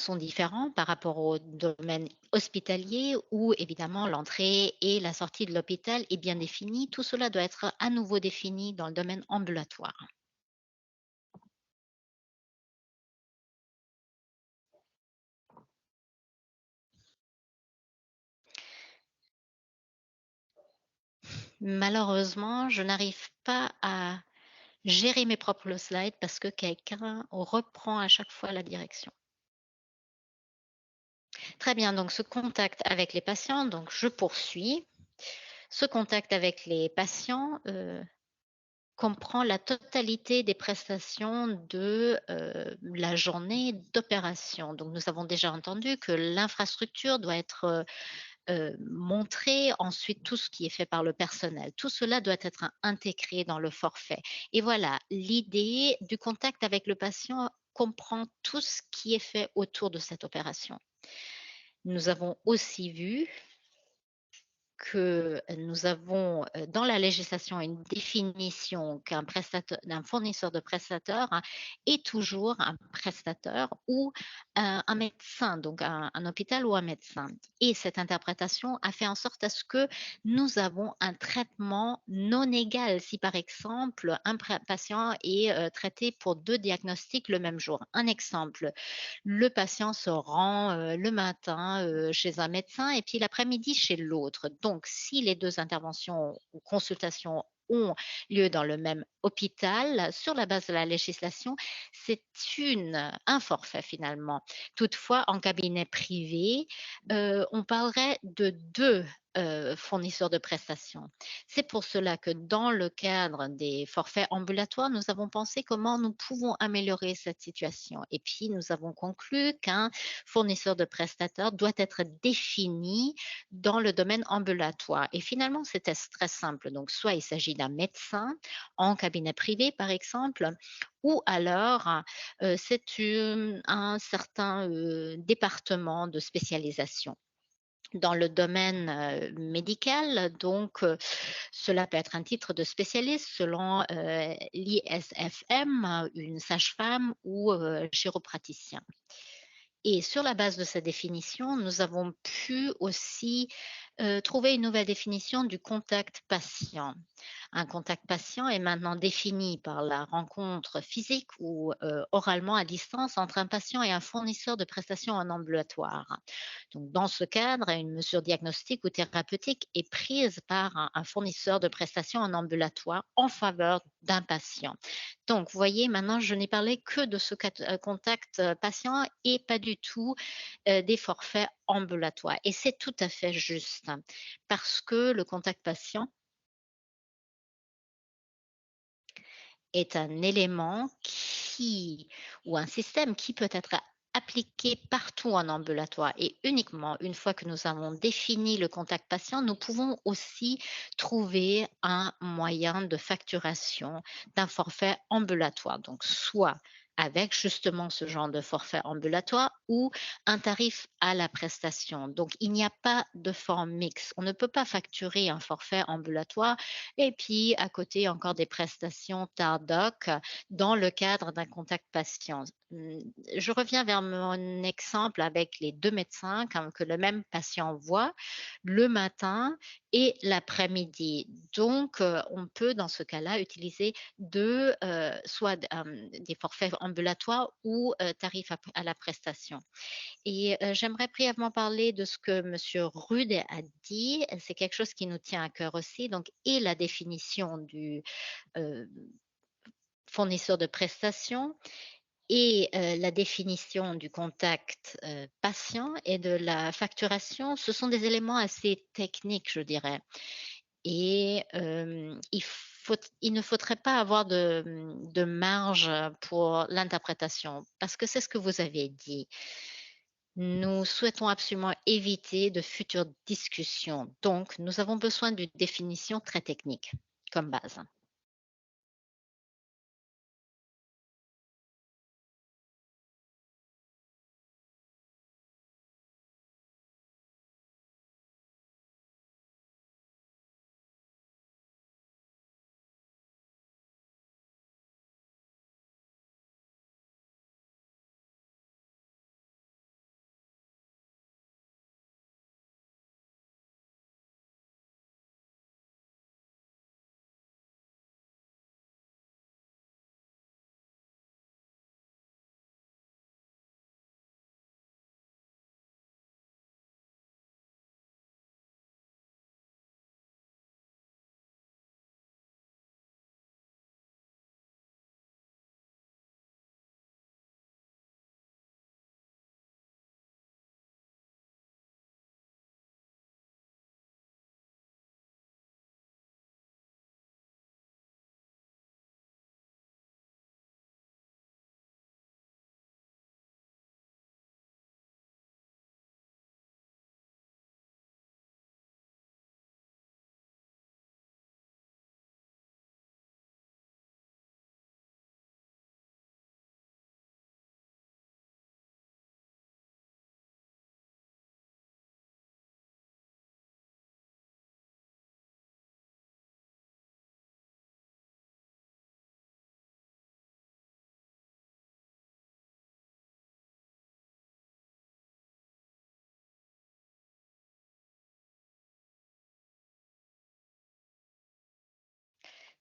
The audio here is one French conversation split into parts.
sont différents par rapport au domaine hospitalier où évidemment l'entrée et la sortie de l'hôpital est bien définie. Tout cela doit être à nouveau défini dans le domaine ambulatoire. Malheureusement, je n'arrive pas à gérer mes propres slides parce que quelqu'un reprend à chaque fois la direction. Très bien, donc ce contact avec les patients, donc je poursuis. Ce contact avec les patients, comprend la totalité des prestations de, la journée d'opération. Donc nous avons déjà entendu que l'infrastructure doit être, montrée, ensuite tout ce qui est fait par le personnel. Tout cela doit être intégré dans le forfait et voilà, l'idée du contact avec le patient comprend tout ce qui est fait autour de cette opération. Nous avons aussi vu que nous avons, dans la législation une définition d'un fournisseur de prestataire est toujours un prestataire ou un médecin, donc un hôpital ou un médecin et cette interprétation a fait en sorte à ce que nous avons un traitement non égal. Si par exemple un patient est, traité pour 2 diagnostics le même jour. Un exemple, le patient se rend, le matin, chez un médecin et puis l'après-midi chez l'autre. Donc si les 2 interventions ou consultations ont lieu dans le même hôpital, sur la base de la législation, c'est un forfait finalement. Toutefois, en cabinet privé, on parlerait de 2 fournisseurs de prestations. C'est pour cela que dans le cadre des forfaits ambulatoires, nous avons pensé comment nous pouvons améliorer cette situation et puis nous avons conclu qu'un fournisseur de prestataires doit être défini dans le domaine ambulatoire et finalement c'était très simple. Donc soit il s'agit d'un médecin en cabinet privé par exemple ou alors, c'est un certain, département de spécialisation. Dans le domaine, médical, donc cela peut être un titre de spécialiste selon, l'ISFM, une sage-femme ou chiropraticien. Et sur la base de cette définition, nous avons pu aussi, trouver une nouvelle définition du contact patient. Un contact patient est maintenant défini par la rencontre physique ou, oralement à distance entre un patient et un fournisseur de prestations en ambulatoire. Donc dans ce cadre, une mesure diagnostique ou thérapeutique est prise par un fournisseur de prestations en ambulatoire en faveur d'un patient. Donc vous voyez, maintenant je n'ai parlé que de ce contact, patient et pas du tout, des forfaits ambulatoires et c'est tout à fait juste, parce que le contact patient est un élément qui ou un système qui peut être appliqué partout en ambulatoire et uniquement une fois que nous avons défini le contact patient, nous pouvons aussi trouver un moyen de facturation d'un forfait ambulatoire. Donc soit avec justement ce genre de forfait ambulatoire ou un tarif à la prestation. Donc il n'y a pas de forme mixte. On ne peut pas facturer un forfait ambulatoire et puis à côté encore des prestations TARDOC dans le cadre d'un contact patient. Je reviens vers mon exemple avec les 2 médecins comme que le même patient voit le matin et l'après-midi. Donc, on peut dans ce cas-là utiliser 2 soit des forfaits ambulatoires ou, tarifs à la prestation. Et j'aimerais brièvement parler de ce que monsieur Rude a dit. C'est quelque chose qui nous tient à cœur aussi, donc et la définition du, heu, fournisseur de prestations et la définition du contact, patient et de la facturation. Ce sont des éléments assez techniques, je dirais et il ne faudrait pas avoir de marge pour l'interprétation parce que c'est ce que vous avez dit. Nous souhaitons absolument éviter de futures discussions, donc nous avons besoin d'une définition très technique comme base.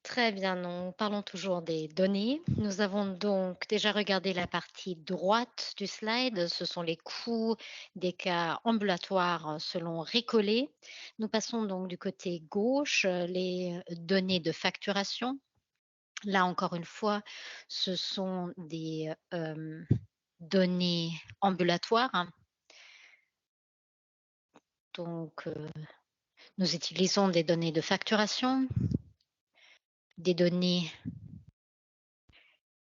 Très bien, nous parlons toujours des données. Nous avons donc déjà regardé la partie droite du slide, ce sont les coûts des cas ambulatoires selon Récollet. Nous passons donc du côté gauche, les données de facturation. Là, encore une fois, ce sont des données ambulatoires, hein. Donc, nous utilisons des données de facturation, des données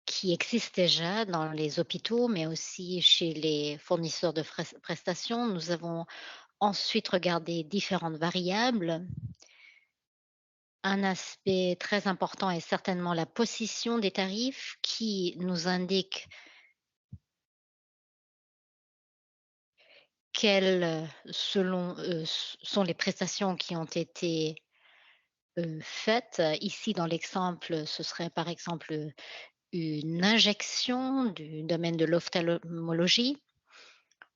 qui existent déjà dans les hôpitaux, mais aussi chez les fournisseurs de prestations. Nous avons ensuite regardé différentes variables. Un aspect très important est certainement la position des tarifs qui nous indique quelles, sont les prestations qui ont été, faites. Ici, dans l'exemple, ce serait par exemple, une injection du domaine de l'ophtalmologie.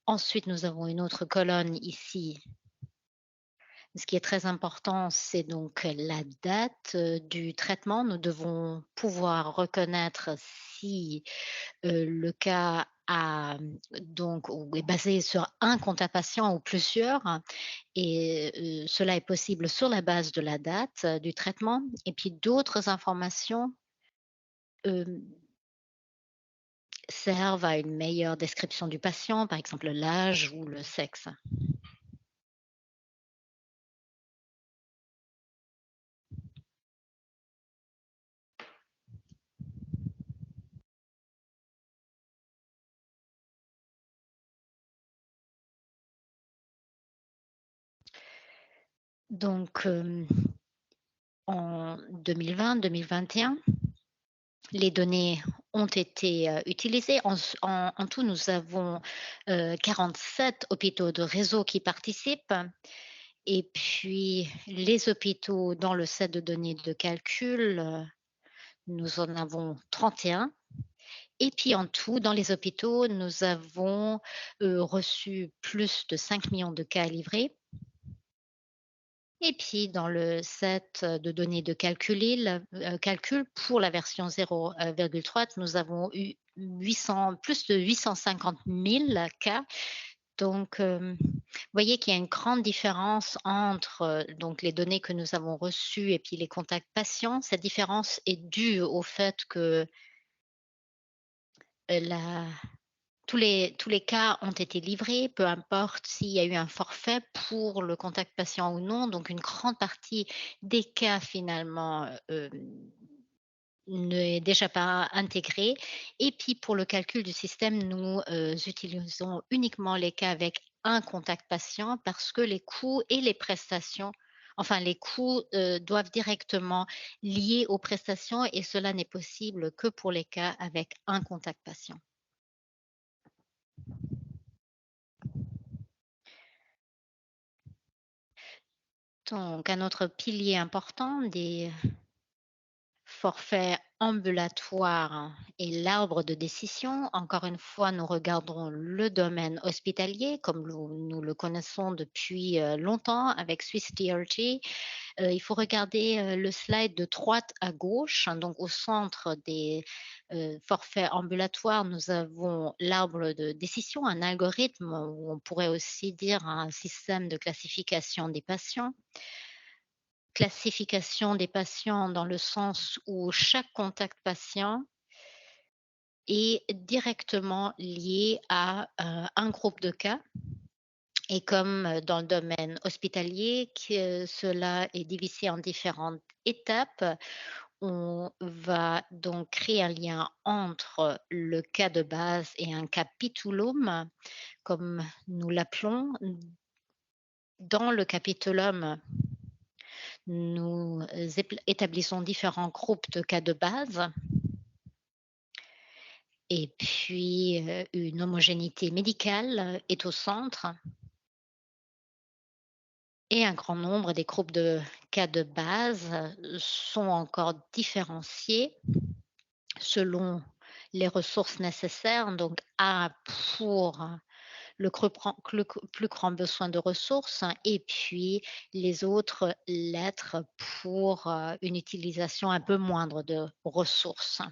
Ensuite, nous avons une autre colonne ici. Ce qui est très important, c'est donc la date, du traitement. Nous devons pouvoir reconnaître si, le cas a, donc ou est basé sur un contact patient ou plusieurs, et cela est possible sur la base de la date, du traitement et puis d'autres informations, hem, servent à une meilleure description du patient, par exemple l'âge ou le sexe. Donc, en 2020-2021, les données ont été, utilisées. En tout, nous avons, 47 hôpitaux de réseau qui participent et puis les hôpitaux dans le set de données de calcul, nous en avons 31 et puis en tout, dans les hôpitaux, nous avons, reçu plus de 5 millions de cas livrés. Et puis dans le set de données de calcul pour la version 0,3, nous avons eu 800 plus de 850 000 cas. Donc, vous voyez qu'il y a une grande différence entre, donc les données que nous avons reçues et puis les contacts patients. Cette différence est due au fait que, la tous les cas ont été livrés, peu importe s'il y a eu un forfait pour le contact patient ou non. Donc une grande partie des cas finalement, n'est déjà pas intégrée et puis pour le calcul du système, nous, utilisons uniquement les cas avec un contact patient parce que les coûts et les prestations enfin les coûts, doivent directement lier aux prestations et cela n'est possible que pour les cas avec un contact patient. Donc un autre pilier important des forfaits ambulatoires est l'arbre de décision. Encore une fois, nous regardons le domaine hospitalier comme nous le connaissons depuis, longtemps avec Swiss DRG. Il faut regarder, le slide de droite à gauche, hein, donc au centre des, forfaits ambulatoires, nous avons l'arbre de décision, un algorithme ou on pourrait aussi dire un système de classification des patients. Classification des patients dans le sens où chaque contact patient est directement lié à, un groupe de cas et comme, dans le domaine hospitalier que cela est divisé en différentes étapes, on va donc créer un lien entre le cas de base et un capitulum, comme nous l'appelons. Dans le capitulum, nous établissons différents groupes de cas de base et puis, une homogénéité médicale est au centre et un grand nombre des groupes de cas de base, sont encore différenciés selon les ressources nécessaires. Donc A pour le plus grand besoin de ressources, et puis les autres lettres pour, une utilisation un peu moindre de ressources.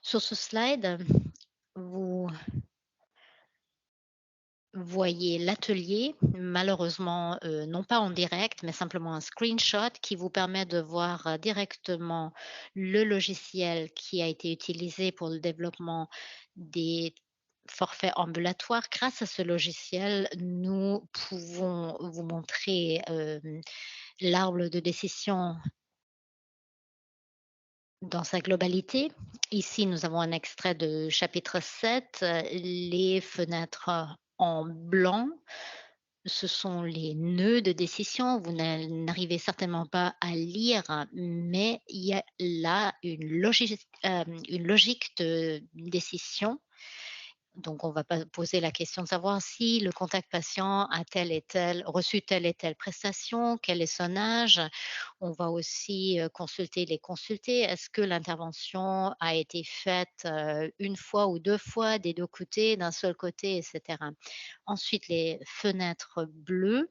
Sur ce slide, vous voyez l'atelier, malheureusement, non pas en direct, mais simplement un screenshot qui vous permet de voir, directement le logiciel qui a été utilisé pour le développement des forfaits ambulatoires. Grâce à ce logiciel, nous pouvons vous montrer, l'arbre de décision dans sa globalité. Ici, nous avons un extrait de chapitre 7, les fenêtres, en blanc. Ce sont les nœuds de décision. Vous n'arrivez certainement pas à lire, mais il y a là une logique de décision. Donc on va pas poser la question de savoir si le contact patient a reçu telle et telle prestation, quel est son âge. On va aussi, consulter les consultés. Est-ce que l'intervention a été faite, 1 fois ou 2 fois, des 2 côtés, d'un seul côté, et cetera. Ensuite, les fenêtres bleues,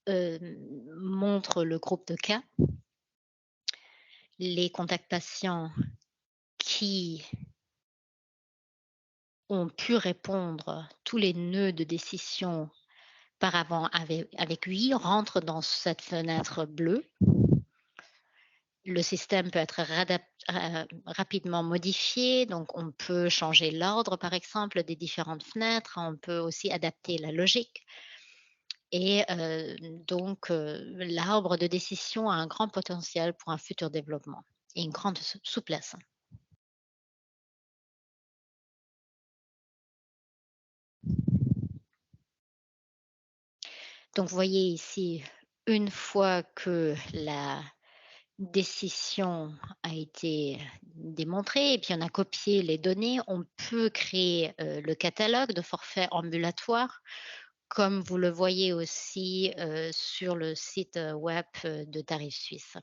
montrent le groupe de cas, les contacts patients qui ont pu répondre, tous les nœuds de décision par avant avec lui rentrent dans cette fenêtre bleue. Le système peut être rapidement modifié, donc on peut changer l'ordre, par exemple, des différentes fenêtres. On peut aussi adapter la logique, et donc l'arbre de décision a un grand potentiel pour un futur développement et une grande souplesse. Donc vous voyez ici, une fois que la décision a été démontrée et puis on a copié les données, on peut créer, le catalogue de forfaits ambulatoires, comme vous le voyez aussi, sur le site, web, de Tarifs Suisses.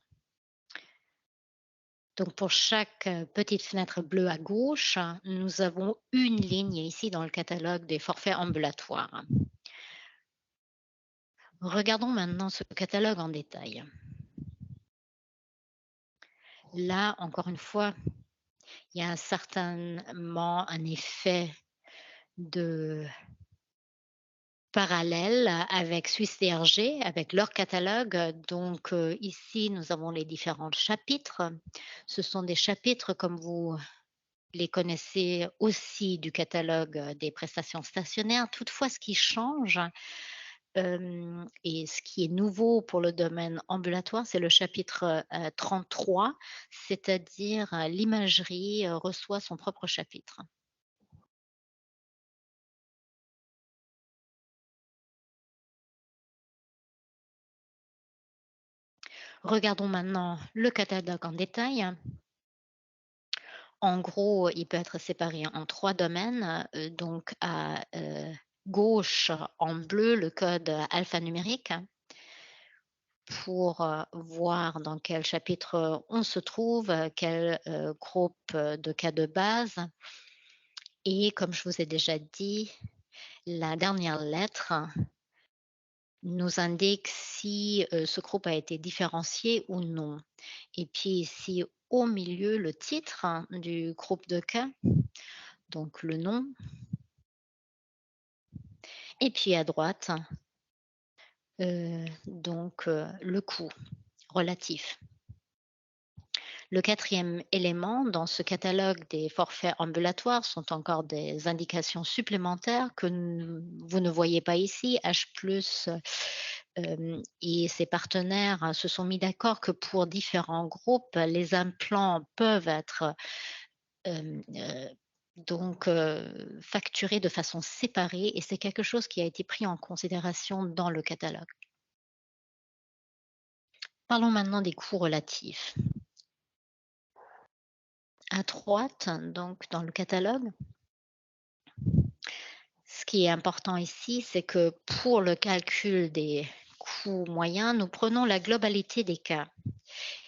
Donc pour chaque, petite fenêtre bleue à gauche, nous avons une ligne ici dans le catalogue des forfaits ambulatoires. Regardons maintenant ce catalogue en détail. Là, encore une fois, il y a certainement un effet de parallèle avec Suisse DRG, avec leur catalogue. Donc, ici, nous avons les différents chapitres. Ce sont des chapitres comme vous les connaissez aussi du catalogue, des prestations stationnaires. Toutefois, ce qui change, et ce qui est nouveau pour le domaine ambulatoire, c'est le chapitre, 33, c'est-à-dire, l'imagerie, reçoit son propre chapitre. Regardons maintenant le catalogue en détail. En gros, il peut être séparé en 3 domaines, donc à, gauche, en bleu, le code alphanumérique pour, voir dans quel chapitre, on se trouve, quel, groupe, de cas de base, et comme je vous ai déjà dit, la dernière lettre nous indique si, ce groupe a été différencié ou non. Et puis ici, au milieu, le titre, du groupe de cas, donc le nom, et puis à droite, donc le coût relatif. Le quatrième élément dans ce catalogue des forfaits ambulatoires sont encore des indications supplémentaires que vous ne voyez pas ici. H+, et ses partenaires, se sont mis d'accord que pour différents groupes, les implants peuvent être, donc facturés de façon séparée, et c'est quelque chose qui a été pris en considération dans le catalogue. Parlons maintenant des coûts relatifs. À droite, donc dans le catalogue, ce qui est important ici, c'est que pour le calcul des coûts moyens, nous prenons la globalité des cas.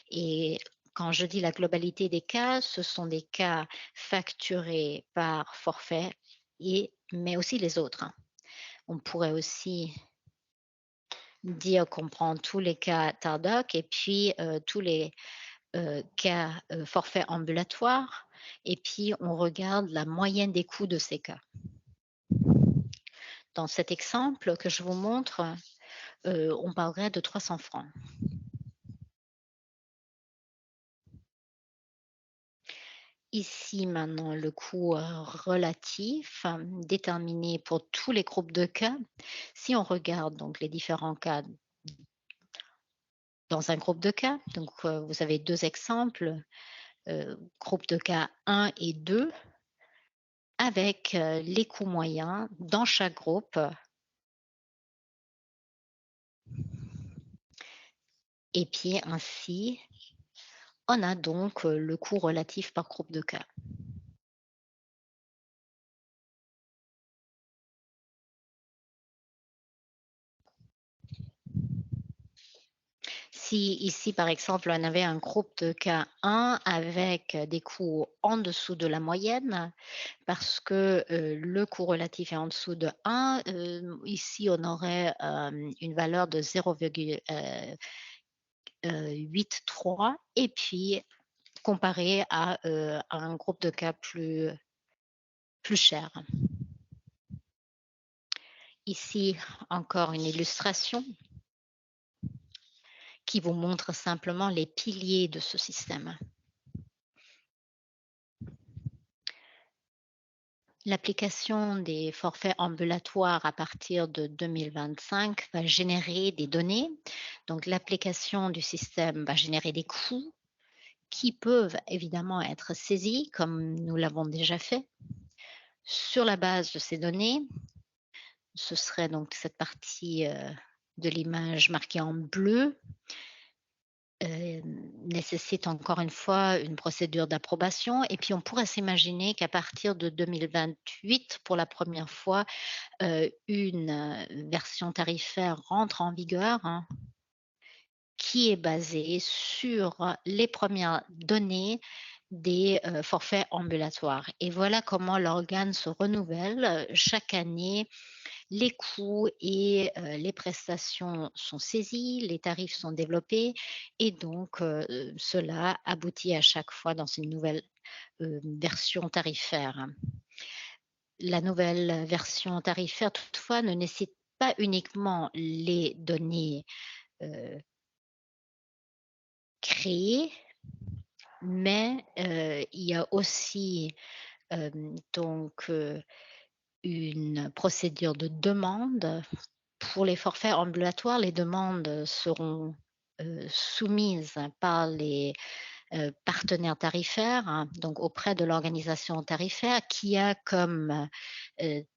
Et quand je dis la globalité des cas, ce sont des cas facturés par forfait mais aussi les autres, hein. On pourrait aussi dire qu'on prend tous les cas TARDOC et puis, tous les, cas, forfait ambulatoire et puis on regarde la moyenne des coûts de ces cas. Dans cet exemple que je vous montre, on parlerait de 300 francs. Ici maintenant le coût, relatif, déterminé pour tous les groupes de cas. Si on regarde donc les différents cas dans un groupe de cas, donc vous avez 2 exemples, groupe de cas 1 et 2 avec, les coûts moyens dans chaque groupe et puis ainsi, on a donc, le coût relatif par groupe de cas. Si ici, par exemple, on avait un groupe de cas 1 avec des coûts en dessous de la moyenne, parce que, le coût relatif est en dessous de 1, ici on aurait, une valeur de 0,83 et puis comparé à un groupe de cas plus cher. Ici, encore une illustration qui vous montre simplement les piliers de ce système. L'application des forfaits ambulatoires à partir de 2025 va générer des données. Donc l'application du système va générer des coûts qui peuvent évidemment être saisis comme nous l'avons déjà fait. Sur la base de ces données, ce serait donc cette partie, de l'image marquée en bleu, nécessite encore une fois une procédure d'approbation et puis on pourrait s'imaginer qu'à partir de 2028, pour la première fois, une, version tarifaire rentre en vigueur, hein, qui est basée sur les premières données des, forfaits ambulatoires et voilà comment l'organe se renouvelle, chaque année. Les coûts et les prestations sont saisis, les tarifs sont développés et donc cela aboutit à chaque fois dans une nouvelle, version tarifaire. La nouvelle version tarifaire toutefois ne nécessite pas uniquement les données, heu, créées, mais il y a aussi, donc une procédure de demande. Pour les forfaits ambulatoires, les demandes seront, soumises par les, partenaires tarifaires, hein, donc auprès de l'organisation tarifaire qui a comme,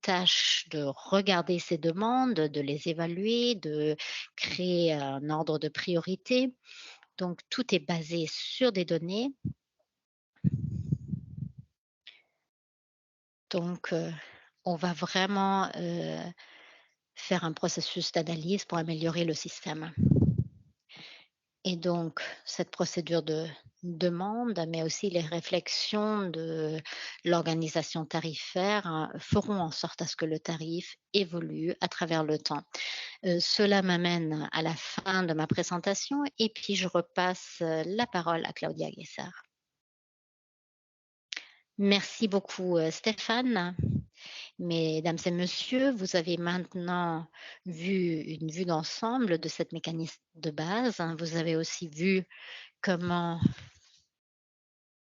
tâche de regarder ces demandes, de les évaluer, de créer un ordre de priorité. Donc tout est basé sur des données. Donc, on va vraiment, faire un processus d'analyse pour améliorer le système. Et donc, cette procédure de demande, mais aussi les réflexions de l'organisation tarifaire, hein, feront en sorte à ce que le tarif évolue à travers le temps. Cela m'amène à la fin de ma présentation et puis je repasse, la parole à Claudia Guessar. Merci beaucoup, Stéphane. Mesdames et messieurs, vous avez maintenant vu une vue d'ensemble de cette mécanisme de base, hein. Vous avez aussi vu comment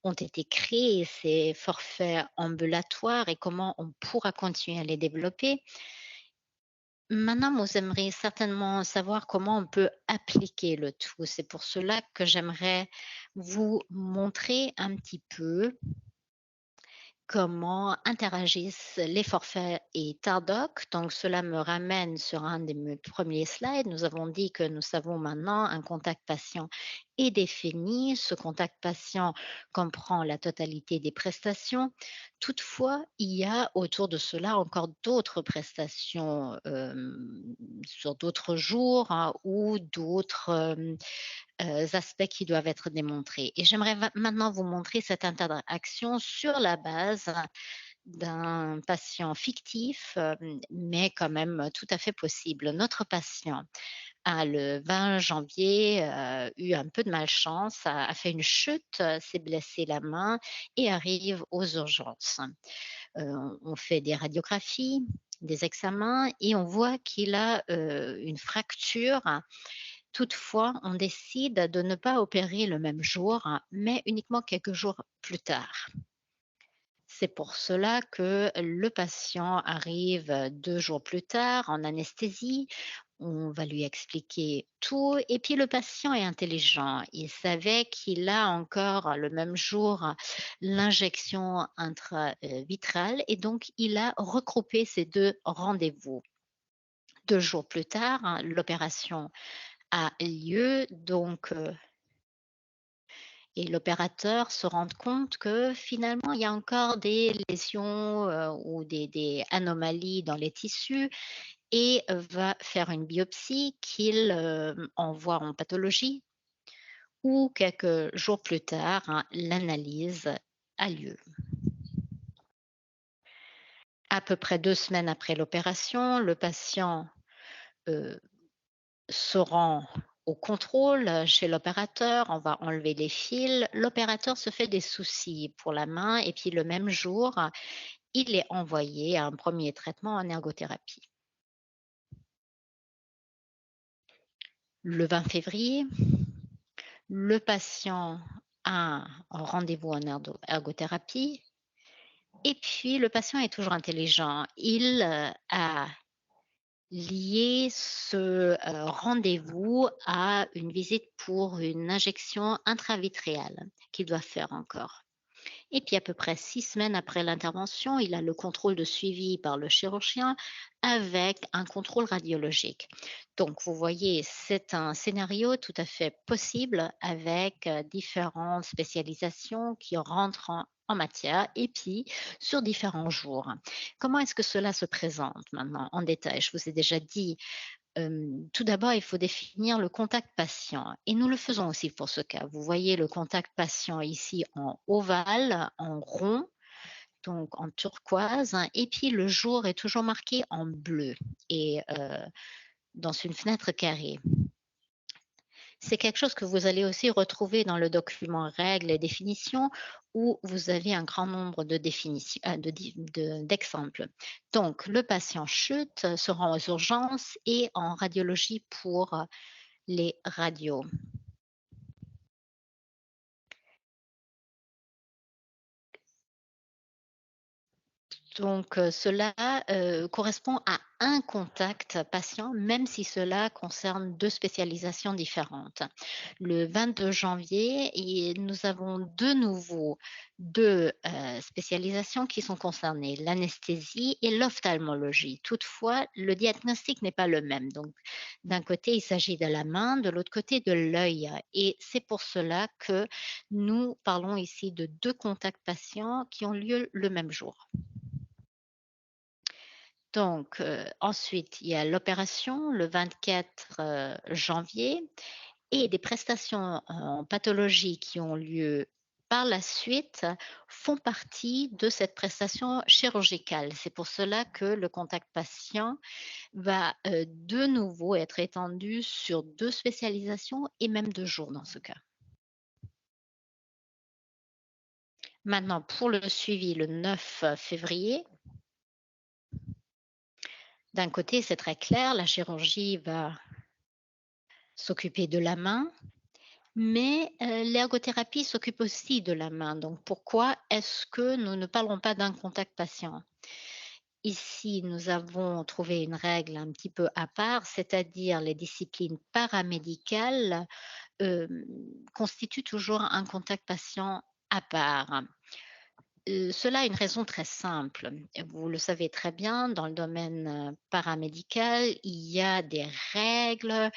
ont été créés ces forfaits ambulatoires et comment on pourra continuer à les développer. Maintenant, vous aimeriez certainement savoir comment on peut appliquer le tout. C'est pour cela que j'aimerais vous montrer un petit peu comment interagissent les forfaits et Tardoc. Donc cela me ramène sur un de mes premiers slides. Nous avons dit que nous savons maintenant un contact patient est défini. Ce contact patient comprend la totalité des prestations. Toutefois, il y a autour de cela encore d'autres prestations, sur d'autres jours, hein, ou d'autres, aspects qui doivent être démontrés et j'aimerais maintenant vous montrer cette interaction sur la base d'un patient fictif, mais quand même tout à fait possible. Notre patient le 20 janvier, eu un peu de malchance, a fait une chute, s'est blessé la main et arrive aux urgences. On fait des radiographies, des examens et on voit qu'il a, une fracture. Toutefois, on décide de ne pas opérer le même jour, mais uniquement quelques jours plus tard. C'est pour cela que le patient arrive, 2 jours plus tard en anesthésie. On va lui expliquer tout et puis le patient est intelligent. Il savait qu'il a encore le même jour l'injection intra et donc il a regroupé ces 2 rendez-vous. 2 jours plus tard, l'opération a lieu donc et l'opérateur se rend compte que finalement il y a encore des lésions, ou des anomalies dans les tissus et va faire une biopsie qu'il, envoie en pathologie où quelques jours plus tard, l'analyse a lieu. À peu près 2 semaines après l'opération, le patient, heu, se rend au contrôle, chez l'opérateur, on va enlever les fils. L'opérateur se fait des soucis pour la main et puis le même jour, il est envoyé à un premier traitement en ergothérapie. Le 20 février, le patient a un rendez-vous en ergothérapie et puis le patient est toujours intelligent. Il, a lié ce, rendez-vous à une visite pour une injection intravitréale qu'il doit faire encore. Et puis à peu près 6 semaines après l'intervention, il a le contrôle de suivi par le chirurgien avec un contrôle radiologique. Donc vous voyez, c'est un scénario tout à fait possible avec, différentes spécialisations qui rentrent en matière et puis sur différents jours. Comment est-ce que cela se présente maintenant en détail? Je vous ai déjà dit, tout d'abord, il faut définir le contact patient et nous le faisons aussi pour ce cas. Vous voyez le contact patient ici en ovale, en rond, donc en turquoise et puis le jour est toujours marqué en bleu et dans une fenêtre carrée. C'est quelque chose que vous allez aussi retrouver dans le document règles et définitions où vous avez un grand nombre de définitions, d'exemples. Donc, le patient chute, se rend aux urgences et en radiologie pour les radios. Donc, cela, correspond à un contact patient, même si cela concerne 2 spécialisations différentes. Le 22 janvier et nous avons de nouveau 2 spécialisations qui sont concernées, l'anesthésie et l'ophtalmologie. Toutefois, le diagnostic n'est pas le même. Donc, d'un côté, il s'agit de la main, de l'autre côté, de l'œil et c'est pour cela que nous parlons ici de 2 contacts patients qui ont lieu le même jour. Donc, ensuite, il y a l'opération le 24, janvier et des prestations en pathologie qui ont lieu par la suite font partie de cette prestation chirurgicale. C'est pour cela que le contact patient va, de nouveau être étendu sur 2 spécialisations et même 2 jours dans ce cas. Maintenant pour le suivi le 9 février, d'un côté, c'est très clair, la chirurgie va s'occuper de la main, mais l'ergothérapie s'occupe aussi de la main. Donc pourquoi est-ce que nous ne parlons pas d'un contact patient? Ici, nous avons trouvé une règle un petit peu à part, c'est-à-dire les disciplines paramédicales, hem, constituent toujours un contact patient à part. Cela a une raison très simple. Vous le savez très bien, dans le domaine, paramédical, il y a des règles,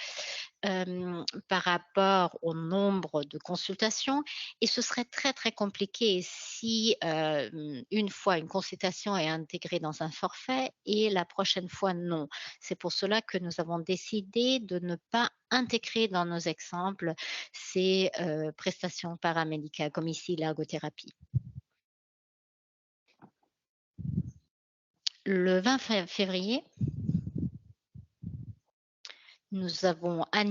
par rapport au nombre de consultations et ce serait très, très compliqué si, une fois une consultation est intégrée dans un forfait et la prochaine fois non. C'est pour cela que nous avons décidé de ne pas intégrer dans nos exemples ces, prestations paramédicales comme ici l'ergothérapie. Le 20 février, nous avons à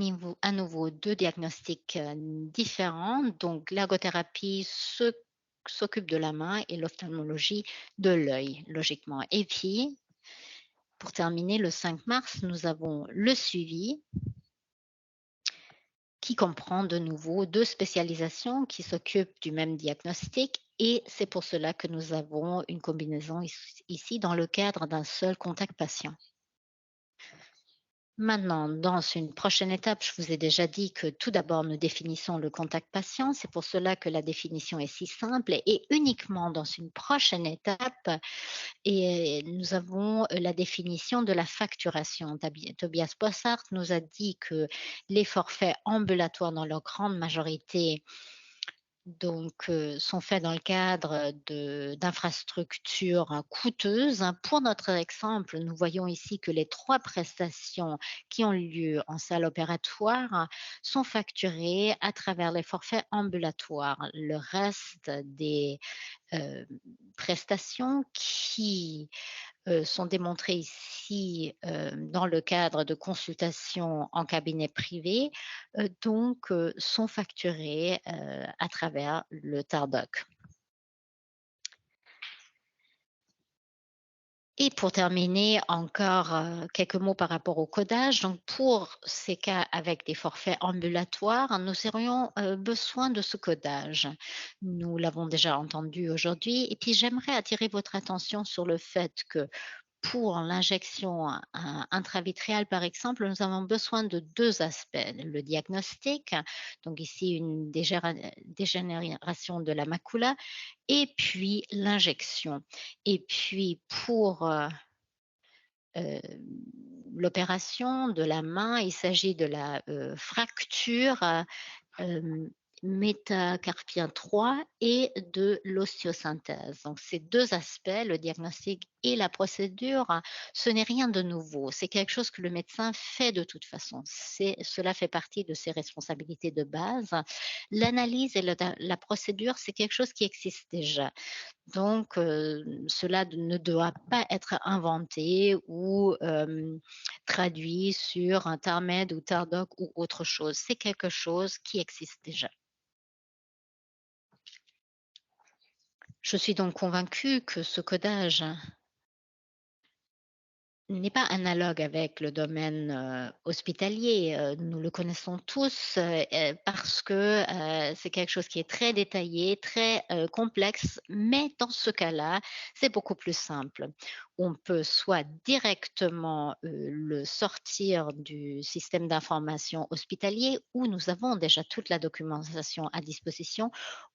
nouveau 2 diagnostics, différents. Donc l'ergothérapie s'occupe de la main et l'ophtalmologie de l'œil, logiquement. Et puis, pour terminer, le 5 mars, nous avons le suivi qui comprend de nouveau 2 spécialisations qui s'occupent du même diagnostic et c'est pour cela que nous avons une combinaison ici dans le cadre d'un seul contact patient. Maintenant, dans une prochaine étape, je vous ai déjà dit que tout d'abord, nous définissons le contact patient. C'est pour cela que la définition est si simple et uniquement dans une prochaine étape, et nous avons la définition de la facturation. Tobias Bossart nous a dit que les forfaits ambulatoires, dans leur grande majorité, sont faits dans le cadre d'infrastructures coûteuses. Pour notre exemple, nous voyons ici que les 3 prestations qui ont lieu en salle opératoire sont facturées à travers les forfaits ambulatoires. Le reste des, heu, prestations qui sont démontrées ici, dans le cadre de consultations en cabinet privé, sont facturées, à travers le Tardoc. Et pour terminer, encore, quelques mots par rapport au codage. Donc pour ces cas avec des forfaits ambulatoires, nous aurions, besoin de ce codage. Nous l'avons déjà entendu aujourd'hui et puis j'aimerais attirer votre attention sur le fait que pour l'injection intravitréale, par exemple, nous avons besoin de 2 aspects. Le diagnostic, donc ici une dégénération de la macula et puis l'injection. Et puis pour, hem, l'opération de la main, il s'agit de la, fracture, hem, métacarpien 3 et de l'ostéosynthèse. Donc ces 2 aspects, le diagnostic et la procédure, ce n'est rien de nouveau. C'est quelque chose que le médecin fait de toute façon. Cela fait partie de ses responsabilités de base. L'analyse et la procédure, c'est quelque chose qui existe déjà. Donc cela ne doit pas être inventé ou traduit sur un TARMED ou TARDOC ou autre chose. C'est quelque chose qui existe déjà. Je suis donc convaincue que ce codage n'est pas analogue avec le domaine, hospitalier, nous le connaissons tous, parce que, c'est quelque chose qui est très détaillé, très, complexe, mais dans ce cas-là, c'est beaucoup plus simple. On peut soit directement, le sortir du système d'information hospitalier où nous avons déjà toute la documentation à disposition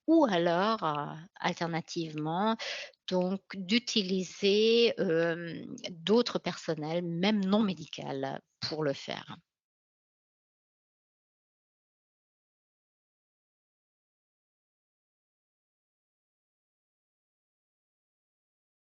ou alors, alternativement, donc d'utiliser, d'autres personnels, même non médical, pour le faire.